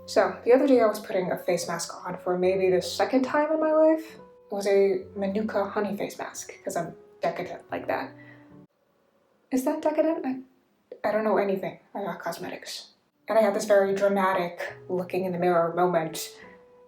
So, the other day I was putting a face mask on for maybe the second time in my life. It was a manuka honey face mask, because I'm decadent like that. Is that decadent? I don't know anything about cosmetics. And I had this very dramatic looking in the mirror moment.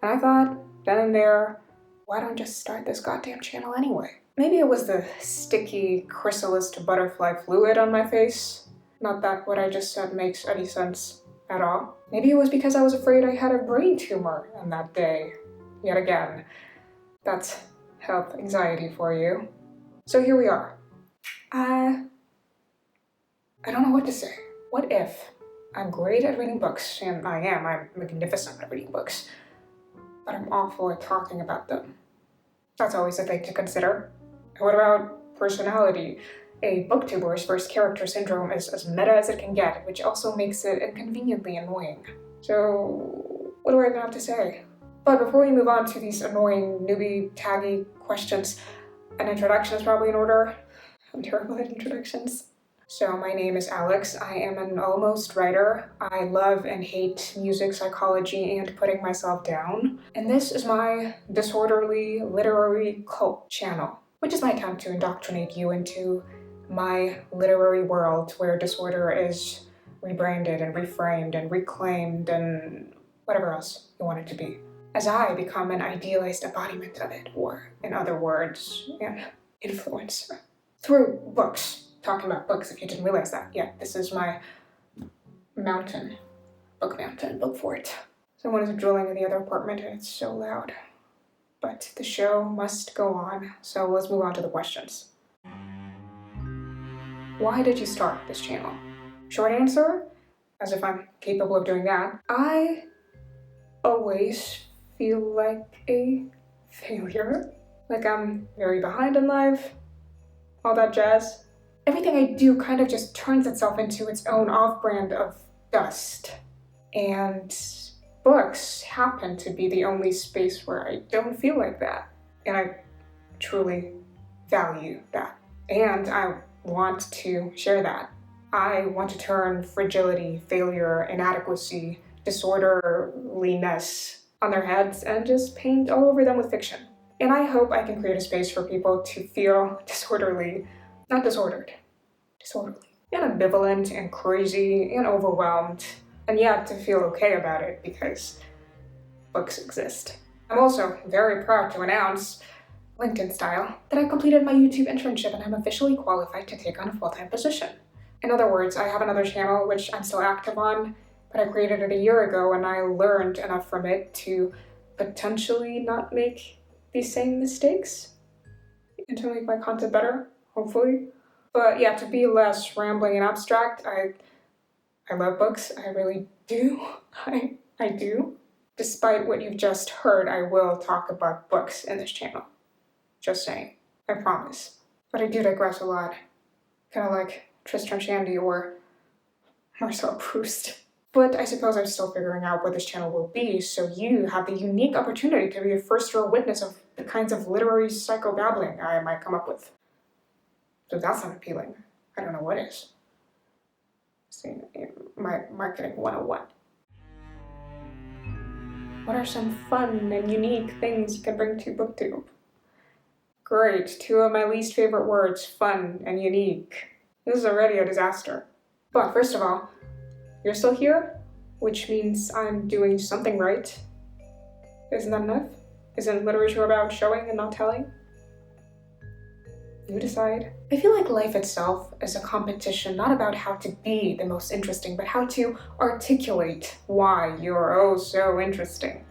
And I thought, then and there, why don't I just start this goddamn channel anyway? Maybe it was the sticky, chrysalis butterfly fluid on my face. Not that what I just said makes any sense at all. Maybe it was because I was afraid I had a brain tumor on that day. Yet again, that's health anxiety for you. So here we are. I don't know what to say. What if I'm great at reading books, and I'm magnificent at reading books, but I'm awful at talking about them? That's always a thing to consider. What about personality? A booktuber's first character syndrome is as meta as it can get, which also makes it inconveniently annoying. So, what do I even have to say? But before we move on to these annoying newbie taggy questions, an introduction is probably in order. I'm terrible at introductions. So my name is Alex. I am an almost writer. I love and hate music, psychology, and putting myself down. And this is my disorderly literary cult channel, which is my attempt to indoctrinate you into my literary world where disorder is rebranded and reframed and reclaimed and whatever else you want it to be, as I become an idealized embodiment of it, or in other words, an influencer. Through books. Talking about books, if you didn't realize that. Yeah, this is my mountain, book fort. Someone is drilling in the other apartment and it's so loud. But the show must go on, so let's move on to the questions. Why did you start this channel? Short answer, as if I'm capable of doing that, I always feel like a failure. Like I'm very behind in life, all that jazz. Everything I do kind of just turns itself into its own off-brand of dust. And books happen to be the only space where I don't feel like that. And I truly value that. And I want to share that. I want to turn fragility, failure, inadequacy, disorderliness on their heads and just paint all over them with fiction. And I hope I can create a space for people to feel not disordered, disorderly, and ambivalent and crazy and overwhelmed, and yet to feel okay about it because books exist. I'm also very proud to announce, LinkedIn style, that I completed my YouTube internship and I'm officially qualified to take on a full-time position. In other words, I have another channel which I'm still active on, but I created it a year ago and I learned enough from it to potentially not make these same mistakes and to make my content better, hopefully. But yeah, to be less rambling and abstract, I love books. I really do. I do. Despite what you've just heard, I will talk about books in this channel. Just saying. I promise. But I do digress a lot. Kind of like Tristram Shandy or Marcel Proust. But I suppose I'm still figuring out what this channel will be, so you have the unique opportunity to be a first-row witness of the kinds of literary psychobabbling I might come up with. So that's not appealing. I don't know what is. See, my marketing 101. What are some fun and unique things you can bring to BookTube? Great, two of my least favorite words, fun and unique. This is already a disaster. But first of all, you're still here, which means I'm doing something right. Isn't that enough? Isn't literature about showing and not telling? You decide. I feel like life itself is a competition not about how to be the most interesting, but how to articulate why you're oh so interesting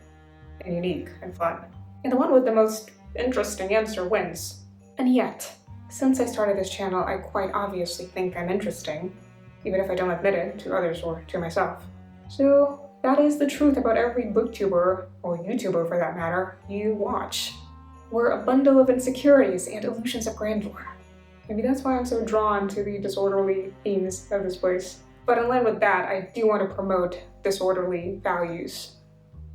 and unique and fun. And the one with the most interesting answer wins. And yet, since I started this channel, I quite obviously think I'm interesting, even if I don't admit it to others or to myself. So that is the truth about every booktuber, or YouTuber for that matter, you watch. We're a bundle of insecurities and illusions of grandeur. Maybe that's why I'm so drawn to the disorderly themes of this place. But in line with that, I do want to promote disorderly values,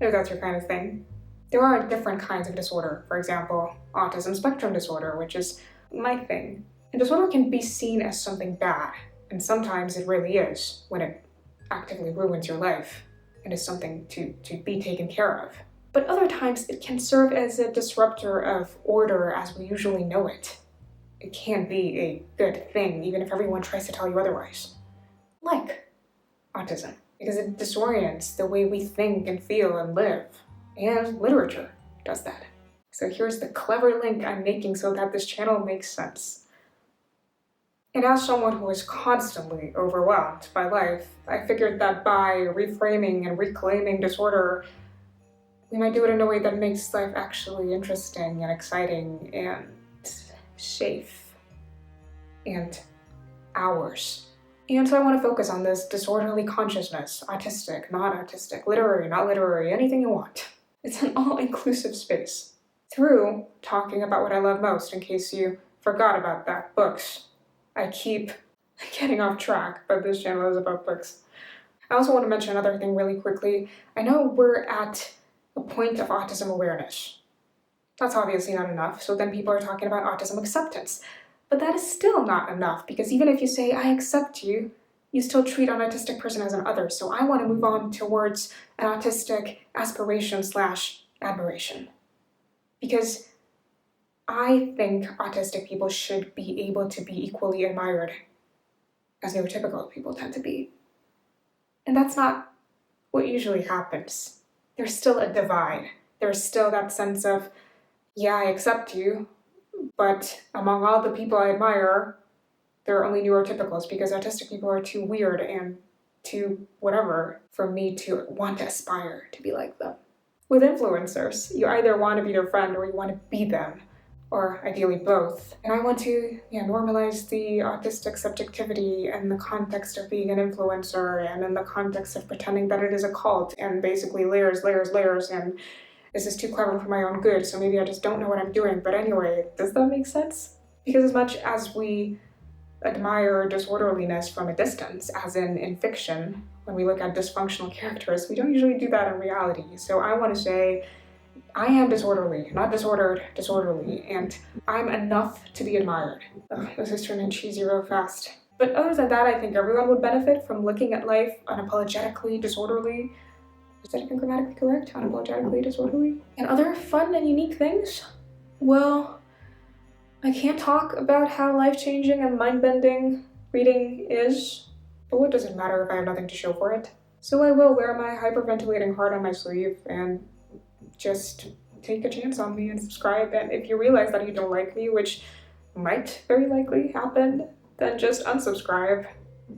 if that's your kind of thing. There are different kinds of disorder. For example, autism spectrum disorder, which is my thing. And disorder can be seen as something bad, and sometimes it really is, when it actively ruins your life. and is something to be taken care of. But other times it can serve as a disruptor of order as we usually know it. It can be a good thing, even if everyone tries to tell you otherwise. Like autism, because it disorients the way we think and feel and live. And literature does that. So here's the clever link I'm making so that this channel makes sense. And as someone who is constantly overwhelmed by life, I figured that by reframing and reclaiming disorder, we might do it in a way that makes life actually interesting and exciting and safe and ours. And so I want to focus on this disorderly consciousness, autistic, not autistic, literary, not literary, anything you want. It's an all-inclusive space. Through talking about what I love most, in case you forgot about that, books. I keep getting off track, but this channel is about books. I also want to mention another thing really quickly. I know we're at a point of autism awareness. That's obviously not enough, so then people are talking about autism acceptance. But that is still not enough, because even if you say, I accept you, you still treat an autistic person as an other. So I want to move on towards an autistic aspiration/admiration. Because I think autistic people should be able to be equally admired as neurotypical people tend to be. And that's not what usually happens. There's still a divide. There's still that sense of, yeah, I accept you, but among all the people I admire, there are only neurotypicals because autistic people are too weird and too whatever for me to want to aspire to be like them. With influencers, you either want to be their friend or you want to be them, or ideally both. And I want to normalize the autistic subjectivity in the context of being an influencer and in the context of pretending that it is a cult and basically layers, and this is too clever for my own good, so maybe I just don't know what I'm doing. But anyway, does that make sense? Because as much as we admire disorderliness from a distance, as in fiction, when we look at dysfunctional characters, we don't usually do that in reality. So I want to say, I am disorderly, not disordered, disorderly, and I'm enough to be admired. Ugh, this is turning cheesy real fast. But other than that, I think everyone would benefit from looking at life unapologetically disorderly. Is that even grammatically correct? Unapologetically disorderly? And other fun and unique things? Well, I can't talk about how life-changing and mind-bending reading is, but what does it matter if I have nothing to show for it? So I will wear my hyperventilating heart on my sleeve and just take a chance on me and subscribe. And if you realize that you don't like me, which might very likely happen, then just unsubscribe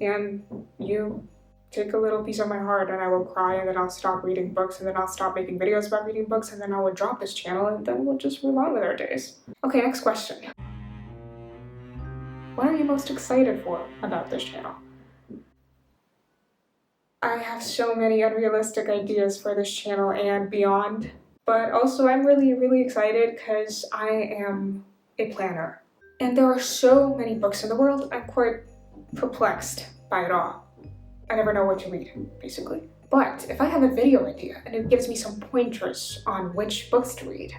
and you take a little piece of my heart, and I will cry, and then I'll stop reading books, and then I'll stop making videos about reading books, and then I will drop this channel, and then we'll just move on with our days. Okay, next question. What are you most excited for about this channel? I have so many unrealistic ideas for this channel and beyond, but also I'm really excited because I am a planner. And there are so many books in the world, I'm quite perplexed by it all. I never know what to read, basically. But if I have a video idea and it gives me some pointers on which books to read,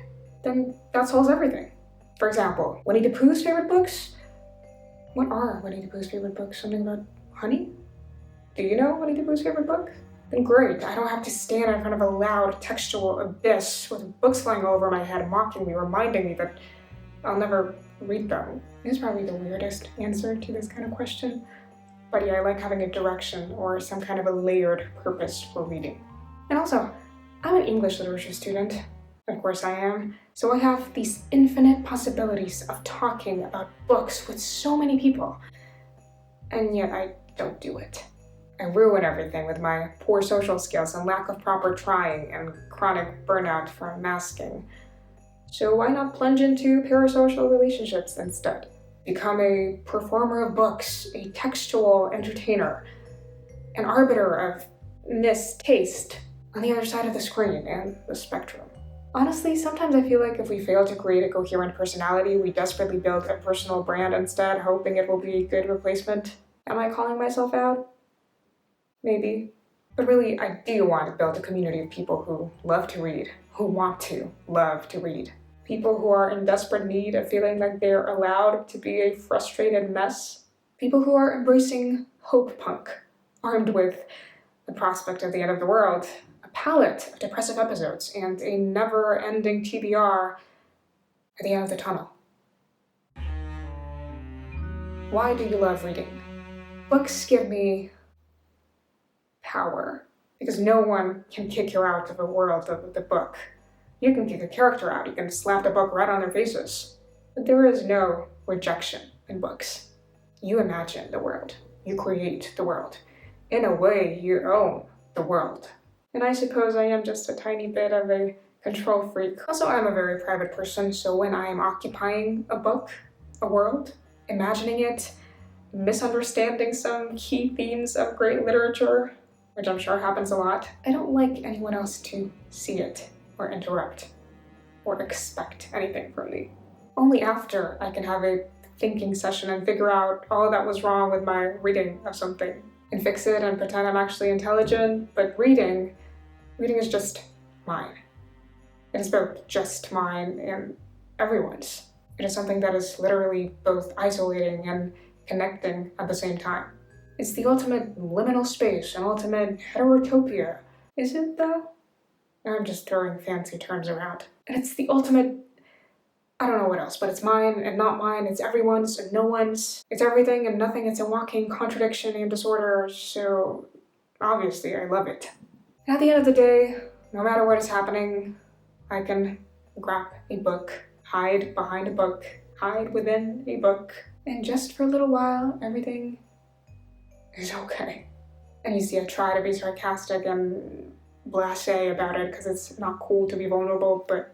then that solves everything. For example, Winnie the Pooh's favorite books? What are Winnie the Pooh's favorite books? Something about honey? Do you know Winnie the Pooh's favorite book? Then great, I don't have to stand in front of a loud textual abyss with books flying all over my head, mocking me, reminding me that I'll never read them. It's probably the weirdest answer to this kind of question. But yeah, I like having a direction or some kind of a layered purpose for reading. And also, I'm an English literature student. Of course I am. So I have these infinite possibilities of talking about books with so many people. And yet I don't do it. I ruin everything with my poor social skills and lack of proper trying and chronic burnout from masking. So why not plunge into parasocial relationships instead? Become a performer of books, a textual entertainer, an arbiter of mistaste on the other side of the screen and the spectrum. Honestly, sometimes I feel like if we fail to create a coherent personality, we desperately build a personal brand instead, hoping it will be a good replacement. Am I calling myself out? Maybe. But really, I do want to build a community of people who love to read, who want to love to read. People who are in desperate need of feeling like they're allowed to be a frustrated mess. People who are embracing hope punk, armed with the prospect of the end of the world, a palette of depressive episodes, and a never-ending TBR at the end of the tunnel. Why do you love reading? Books give me power, because no one can kick you out of the world of the book. You can kick a character out, you can slap the book right on their faces. But there is no rejection in books. You imagine the world. You create the world. In a way, you own the world. And I suppose I am just a tiny bit of a control freak. Also, I'm a very private person, so when I am occupying a book, a world, imagining it, misunderstanding some key themes of great literature, which I'm sure happens a lot, I don't like anyone else to see it, or interrupt, or expect anything from me. Only after I can have a thinking session and figure out all that was wrong with my reading of something, and fix it and pretend I'm actually intelligent, but reading is just mine. It is both just mine and everyone's. It is something that is literally both isolating and connecting at the same time. It's the ultimate liminal space, an ultimate heterotopia. Is it though? I'm just throwing fancy terms around. And it's the ultimate, I don't know what else, but it's mine and not mine, it's everyone's and no one's. It's everything and nothing, it's a walking contradiction and disorder, so obviously I love it. And at the end of the day, no matter what is happening, I can grab a book, hide behind a book, hide within a book, and just for a little while, everything is okay. And you see, I try to be sarcastic and blasé about it because it's not cool to be vulnerable, but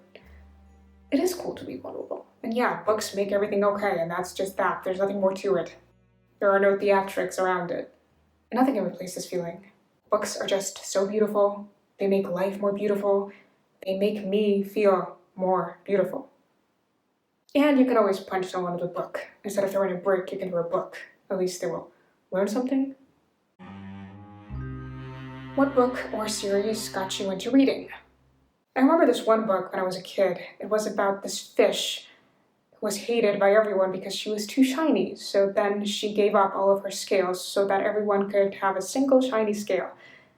it is cool to be vulnerable. And yeah, books make everything okay, and that's just that. There's nothing more to it. There are no theatrics around it. And nothing can replace this feeling. Books are just so beautiful. They make life more beautiful. They make me feel more beautiful. And you can always punch someone with a book. Instead of throwing a brick, you can throw a book. At least they will learn something. What book or series got you into reading? I remember this one book when I was a kid. It was about this fish who was hated by everyone because she was too shiny. So then she gave up all of her scales so that everyone could have a single shiny scale.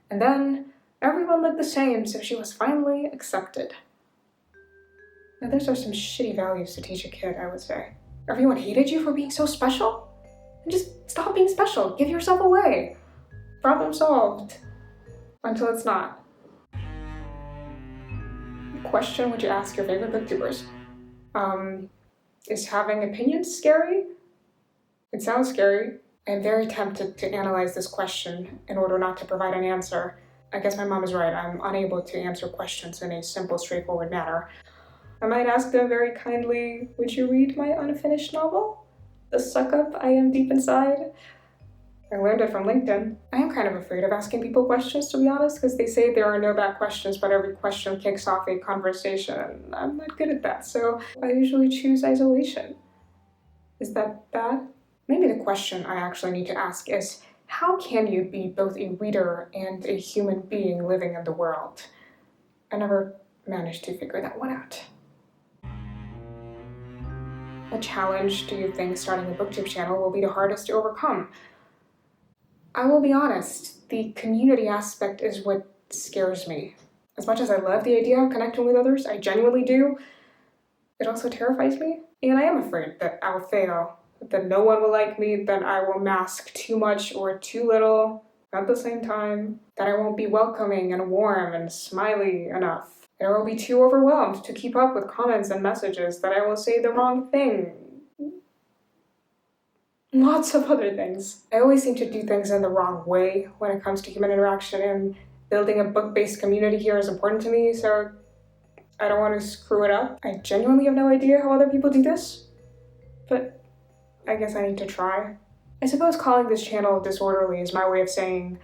And then everyone looked the same, so she was finally accepted. Now those are some shitty values to teach a kid, I would say. Everyone hated you for being so special? And just stop being special. Give yourself away. Problem solved. Until it's not. Question would you ask your favorite booktubers? Is having opinions scary? It sounds scary. I'm very tempted to analyze this question in order not to provide an answer. I guess my mom is right. I'm unable to answer questions in a simple, straightforward manner. I might ask them very kindly, would you read my unfinished novel? The suck-up I am deep inside? I learned it from LinkedIn. I am kind of afraid of asking people questions, to be honest, because they say there are no bad questions, but every question kicks off a conversation, and I'm not good at that, so I usually choose isolation. Is that bad? Maybe the question I actually need to ask is, how can you be both a reader and a human being living in the world? I never managed to figure that one out. What challenge do you think starting a booktube channel will be the hardest to overcome? I will be honest, the community aspect is what scares me. As much as I love the idea of connecting with others, I genuinely do, it also terrifies me. And I am afraid that I'll fail, that no one will like me, that I will mask too much or too little at the same time, that I won't be welcoming and warm and smiley enough, that I will be too overwhelmed to keep up with comments and messages, that I will say the wrong thing. Lots of other things. I always seem to do things in the wrong way when it comes to human interaction, and building a book-based community here is important to me, so I don't want to screw it up. I genuinely have no idea how other people do this, but I guess I need to try. I suppose calling this channel Disorderly is my way of saying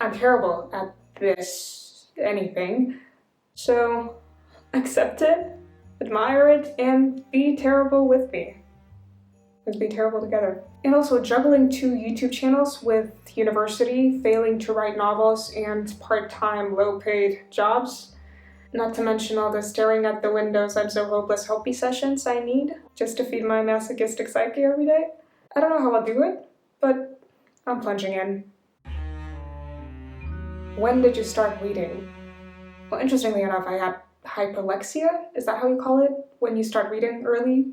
I'm terrible at this anything, so accept it, admire it, and be terrible with me. Let's be terrible together. And also juggling 2 YouTube channels with university, failing to write novels, and part-time low-paid jobs. Not to mention all the staring at the windows I'm so hopeless helpy sessions I need just to feed my masochistic psyche every day. I don't know how I'll do it, but I'm plunging in. When did you start reading? Well, interestingly enough, I had hyperlexia. Is that how you call it? When you start reading early?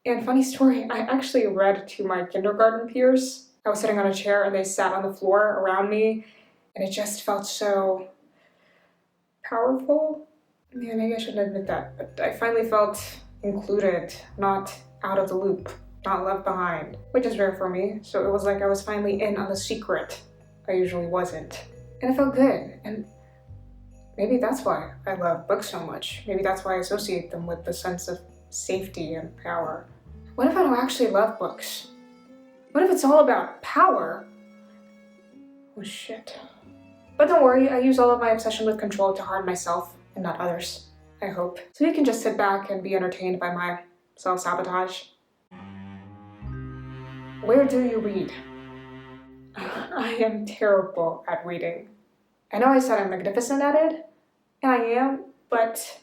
And funny story, I actually read to my kindergarten peers. I was sitting on a chair and they sat on the floor around me, and it just felt so powerful. Yeah, maybe I shouldn't admit that, but I finally felt included, not out of the loop, not left behind, which is rare for me. So it was like I was finally in on the secret I usually wasn't. And it felt good, and maybe that's why I love books so much. Maybe that's why I associate them with the sense of safety and power. What if I don't actually love books? What if it's all about power? Oh shit. But don't worry, I use all of my obsession with control to harm myself and not others, I hope. So you can just sit back and be entertained by my self-sabotage. Where do you read? I am terrible at reading. I know I said I'm magnificent at it, and I am, but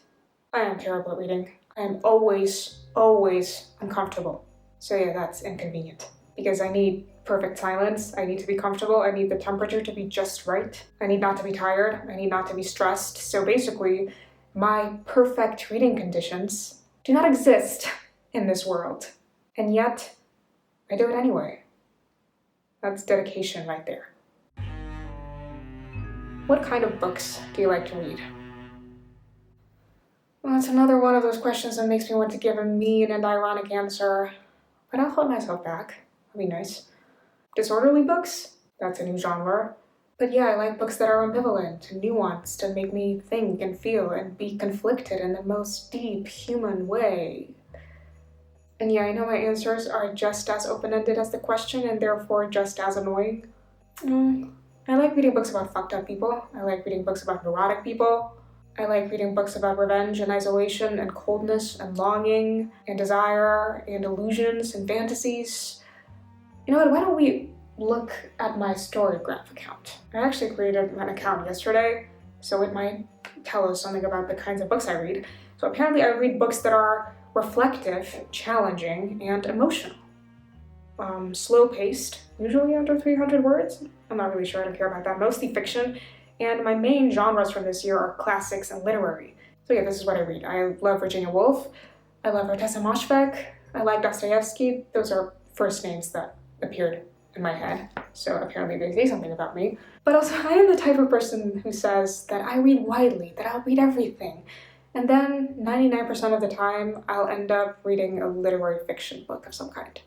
I am terrible at reading. I am always uncomfortable. So yeah, that's inconvenient. Because I need perfect silence, I need to be comfortable, I need the temperature to be just right, I need not to be tired, I need not to be stressed. So basically, my perfect reading conditions do not exist in this world. And yet, I do it anyway. That's dedication right there. What kind of books do you like to read? Well, that's another one of those questions that makes me want to give a mean and ironic answer, but I'll hold myself back. That'd be nice. Disorderly books? That's a new genre. But yeah, I like books that are ambivalent and nuanced and make me think and feel and be conflicted in the most deep human way. And yeah, I know my answers are just as open-ended as the question and therefore just as annoying. I like reading books about fucked up people. I like reading books about neurotic people. I like reading books about revenge and isolation and coldness and longing and desire and illusions and fantasies. You know what, why don't we look at my Storygraph account? I actually created an account yesterday, so it might tell us something about the kinds of books I read. So apparently I read books that are reflective, challenging, and emotional. Slow-paced, usually under 300 words. I'm not really sure, I don't care about that. Mostly fiction, and my main genres from this year are classics and literary. So yeah, this is what I read. I love Virginia Woolf, I love Artesa Moshfegh, I like Dostoevsky. Those are first names that appeared in my head, so apparently they say something about me. But also, I am the type of person who says that I read widely, that I'll read everything. And then 99% of the time, I'll end up reading a literary fiction book of some kind.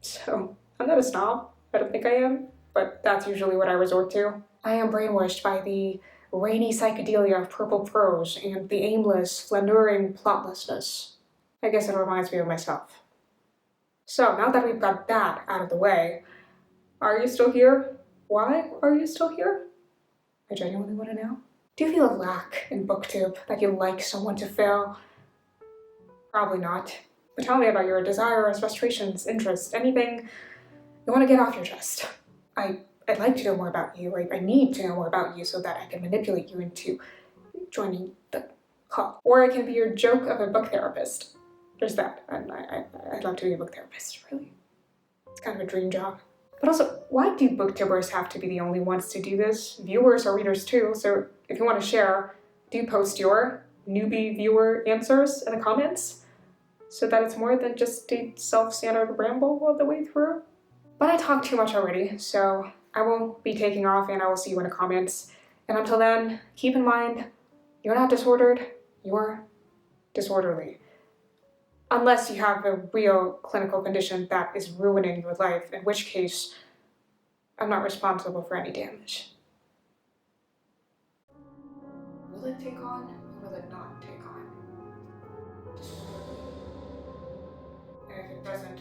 So, I'm not a snob, I don't think I am, but that's usually what I resort to. I am brainwashed by the rainy psychedelia of purple prose and the aimless, flaneuring plotlessness. I guess it reminds me of myself. So, now that we've got that out of the way, are you still here? Why are you still here? I genuinely want to know. Do you feel a lack in booktube that you'd like someone to fill? Probably not. But tell me about your desires, frustrations, interests, anything you want to get off your chest. I'd like to know more about you. I need to know more about you so that I can manipulate you into joining the club. Or I can be your joke of a book therapist. There's that. I'd love to be a book therapist, really. It's kind of a dream job. But also, why do booktubers have to be the only ones to do this? Viewers are readers too, so if you want to share, do post your newbie viewer answers in the comments so that it's more than just a self-centered ramble all the way through. But I talked too much already, so I will be taking off and I will see you in the comments. And until then, keep in mind, you're not disordered, you're disorderly. Unless you have a real clinical condition that is ruining your life, in which case, I'm not responsible for any damage. Will it take on, or will it not take on? And if it doesn't,